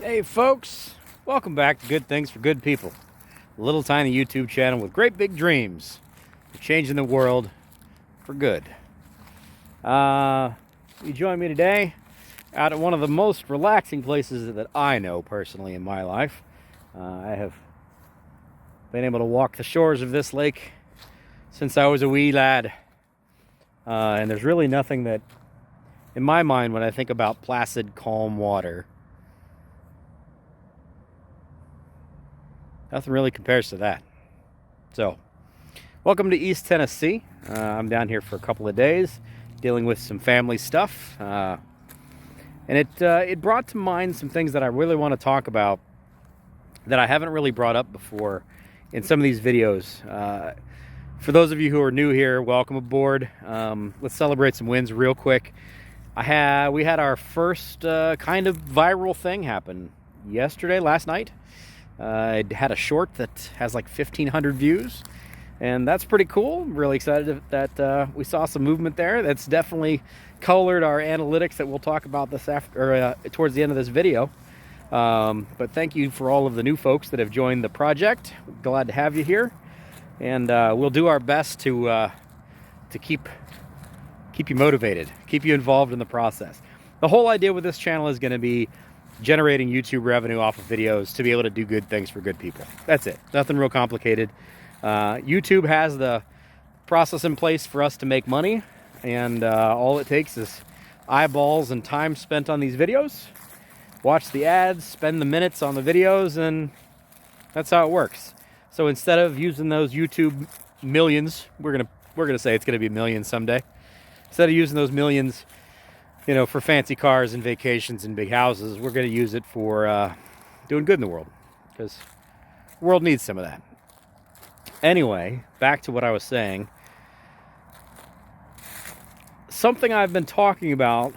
Hey folks, welcome back to Good Things for Good People, a little tiny YouTube channel with great big dreams for changing the world for good. You join me today out at one of the most relaxing places that I know personally in my life. I have been able to walk the shores of this lake since I was a wee lad, and there's really nothing that, in my mind, when I think about placid, calm water, nothing really compares to that. So, welcome to East Tennessee. I'm down here for a couple of days, dealing with some family stuff, and it brought to mind some things that I really want to talk about that I haven't really brought up before in some of these videos. For those of you who are new here, welcome aboard. Let's celebrate some wins real quick. We had our first kind of viral thing happen last night. I had a short that has like 1,500 views, and that's pretty cool. I'm really excited that we saw some movement there. That's definitely colored our analytics that we'll talk about towards the end of this video. But thank you for all of the new folks that have joined the project. Glad to have you here, and we'll do our best to keep you motivated, keep you involved in the process. The whole idea with this channel is going to be generating YouTube revenue off of videos to be able to do good things for good people. That's it. Nothing real complicated. YouTube has the process in place for us to make money, and all it takes is eyeballs and time spent on these videos. Watch the ads, spend the minutes on the videos, and that's how it works. So instead of using those YouTube millions, we're gonna say it's gonna be millions someday. Instead of using those millions, for fancy cars and vacations and big houses, we're going to use it for doing good in the world, because the world needs some of that. Anyway, back to what I was saying. Something I've been talking about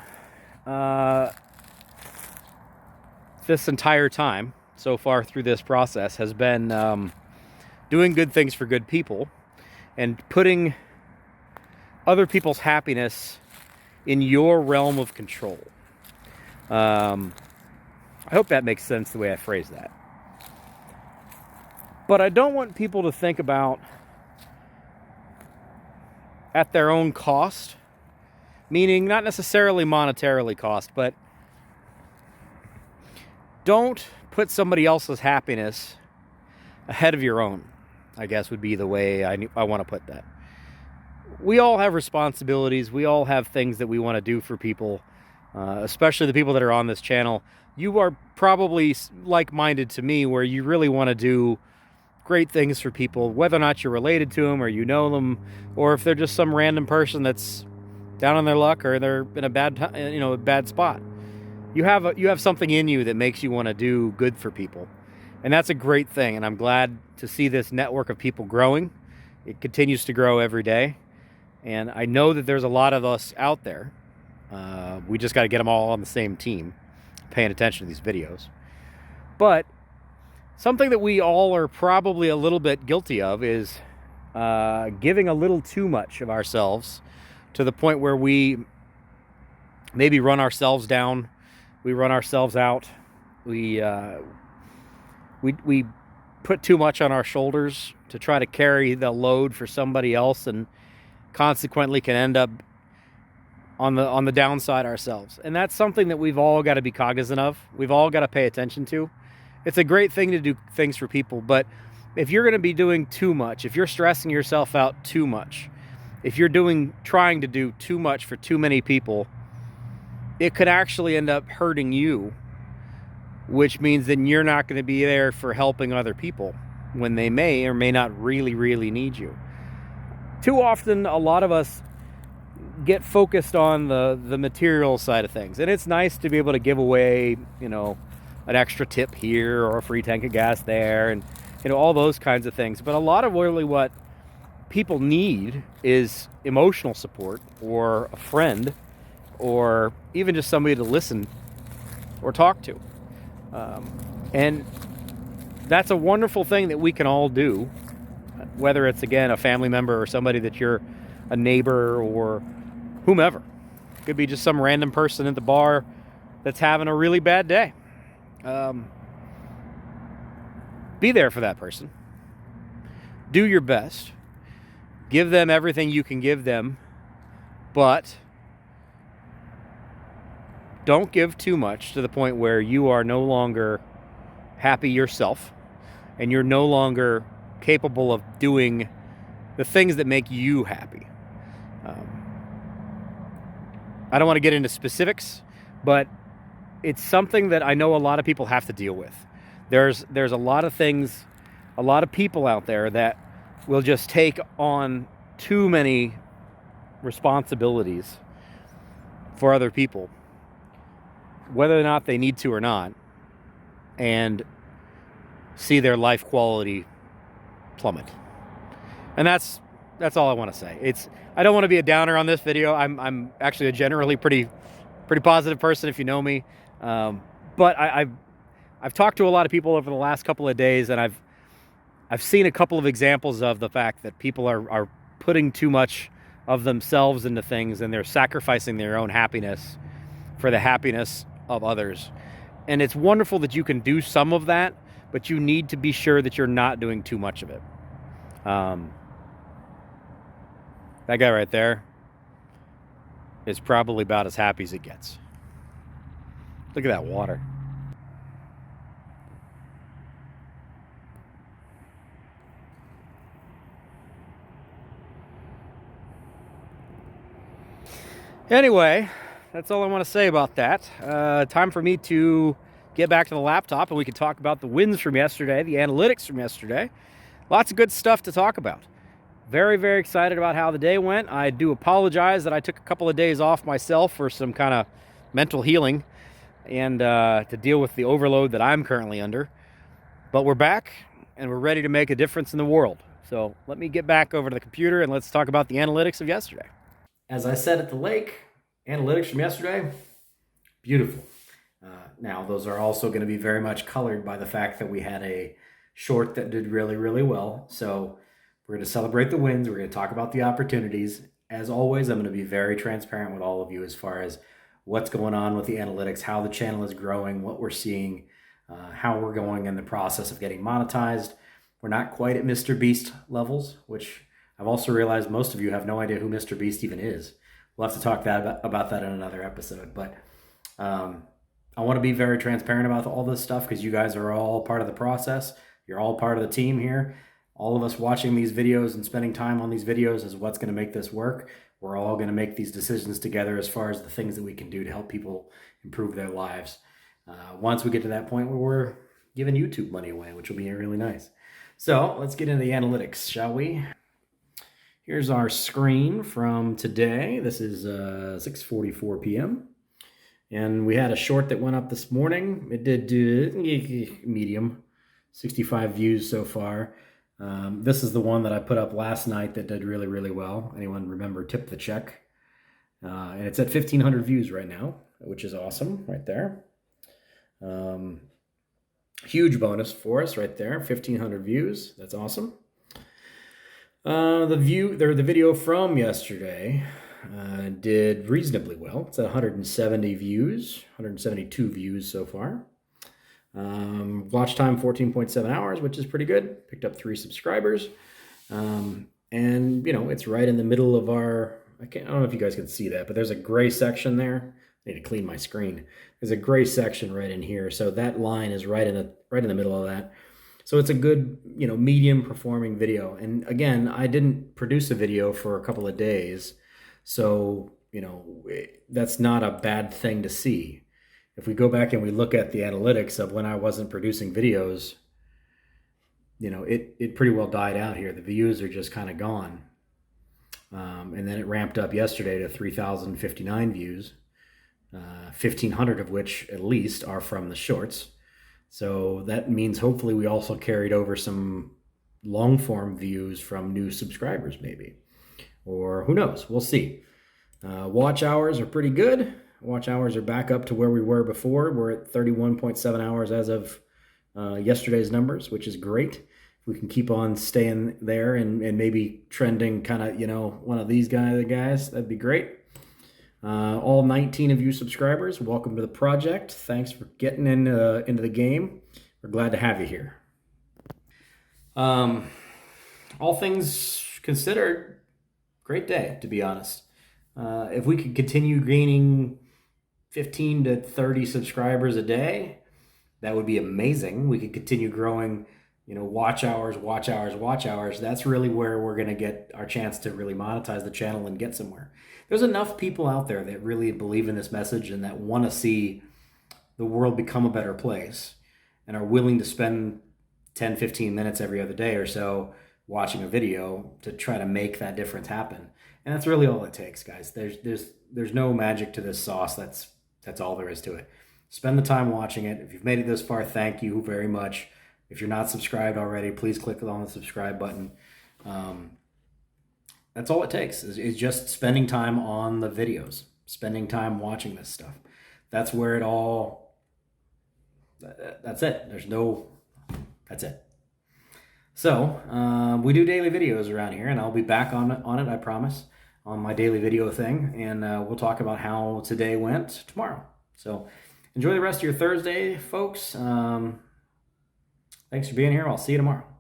this entire time so far through this process has been doing good things for good people and putting other people's happiness in your realm of control. I hope that makes sense the way I phrase that. But I don't want people to think about at their own cost, meaning not necessarily monetarily cost, but don't put somebody else's happiness ahead of your own, I guess would be the way I want to put that. We all have responsibilities. We all have things that we want to do for people, especially the people that are on this channel. You are probably like-minded to me, where you really want to do great things for people, whether or not you're related to them or you know them, or if they're just some random person that's down on their luck or they're in a bad spot. You have something in you that makes you want to do good for people, and that's a great thing. And I'm glad to see this network of people growing. It continues to grow every day. And I know that there's a lot of us out there. We just got to get them all on the same team, paying attention to these videos. But something that we all are probably a little bit guilty of is giving a little too much of ourselves, to the point where we maybe run ourselves down. We run ourselves out. We put too much on our shoulders to try to carry the load for somebody else, and consequently can end up on the downside ourselves. And that's something that we've all got to be cognizant of. We've all got to pay attention to. It's a great thing to do things for people, but if you're going to be doing too much, if you're stressing yourself out too much, if you're trying to do too much for too many people, it could actually end up hurting you, which means then you're not going to be there for helping other people when they may or may not really, really need you. Too often, a lot of us get focused on the material side of things. And it's nice to be able to give away, an extra tip here or a free tank of gas there, and, all those kinds of things. But a lot of really what people need is emotional support, or a friend, or even just somebody to listen or talk to. And that's a wonderful thing that we can all do. Whether it's, again, a family member or somebody that you're a neighbor or whomever. It could be just some random person at the bar that's having a really bad day. be there for that person. Do your best. Give them everything you can give them, but don't give too much to the point where you are no longer happy yourself and you're no longer capable of doing the things that make you happy. I don't want to get into specifics, but it's something that I know a lot of people have to deal with. There's a lot of things, a lot of people out there that will just take on too many responsibilities for other people, whether or not they need to or not, and see their life quality plummet. And that's all I want to say. I don't want to be a downer on this video. I'm actually a generally pretty positive person if you know me. But I've talked to a lot of people over the last couple of days, and I've seen a couple of examples of the fact that people are putting too much of themselves into things, and they're sacrificing their own happiness for the happiness of others. And it's wonderful that you can do some of that, but you need to be sure that you're not doing too much of it. That guy right there is probably about as happy as it gets. Look at that water. Anyway, that's all I want to say about that. Time for me to get back to the laptop and we can talk about the wins from yesterday, the analytics from yesterday. Lots of good stuff to talk about. Very, very excited about how the day went. I do apologize that I took a couple of days off myself for some kind of mental healing and to deal with the overload that I'm currently under. But we're back and we're ready to make a difference in the world. So let me get back over to the computer and let's talk about the analytics of yesterday. As I said at the lake, analytics from yesterday, beautiful. Now, those are also going to be very much colored by the fact that we had a short that did really, really well. So we're going to celebrate the wins. We're going to talk about the opportunities. As always, I'm going to be very transparent with all of you as far as what's going on with the analytics, how the channel is growing, what we're seeing, how we're going in the process of getting monetized. We're not quite at MrBeast levels, which I've also realized most of you have no idea who MrBeast even is. We'll have to talk about that in another episode. But I want to be very transparent about all this stuff because you guys are all part of the process. You're all part of the team here. All of us watching these videos and spending time on these videos is what's going to make this work. We're all going to make these decisions together as far as the things that we can do to help people improve their lives. Once we get to that point where we're giving YouTube money away, which will be really nice. So let's get into the analytics, shall we? Here's our screen from today. This is 6:44 p.m. And we had a short that went up this morning. It did medium, 65 views so far. This is the one that I put up last night that did really, really well. Anyone remember Tip the Check? And it's at 1,500 views right now, which is awesome right there. Huge bonus for us right there, 1,500 views. That's awesome. The video from yesterday did reasonably well. It's at 170 views, 172 views so far. Watch time 14.7 hours, which is pretty good. Picked up 3 subscribers. And you know, it's right in the middle of our, I don't know if you guys can see that, but there's a gray section there. I need to clean my screen. There's a gray section right in here. So that line is right in the middle of that. So it's a good, you know, medium performing video. And again, I didn't produce a video for a couple of days. So, you know, that's not a bad thing to see. If we go back and we look at the analytics of when I wasn't producing videos, you know, it pretty well died out here. The views are just kind of gone. And then it ramped up yesterday to 3,059 views, 1,500 of which at least are from the shorts. So that means hopefully we also carried over some long form views from new subscribers maybe, or who knows, we'll see. Watch hours are pretty good. Watch hours are back up to where we were before. We're at 31.7 hours as of yesterday's numbers, which is great. If we can keep on staying there and maybe trending kind of, you know, one of these guys, that'd be great. All 19 of you subscribers, welcome to the project. Thanks for getting into the game. We're glad to have you here. All things considered, great day, to be honest. If we could continue gaining 15 to 30 subscribers a day, that would be amazing. We could continue growing, watch hours. That's really where we're going to get our chance to really monetize the channel and get somewhere. There's enough people out there that really believe in this message and that want to see the world become a better place and are willing to spend 10, 15 minutes every other day or so watching a video to try to make that difference happen. And that's really all it takes, guys. There's no magic to this sauce. That's all there is to it. Spend the time watching it. If you've made it this far, thank you very much. If you're not subscribed already, please click on the subscribe button. That's all it takes is just spending time on the videos, spending time watching this stuff. That's where it all, that's it. That's it. So we do daily videos around here, and I'll be back on it, I promise, on my daily video thing. And we'll talk about how today went tomorrow. So enjoy the rest of your Thursday, folks. Thanks for being here. I'll see you tomorrow.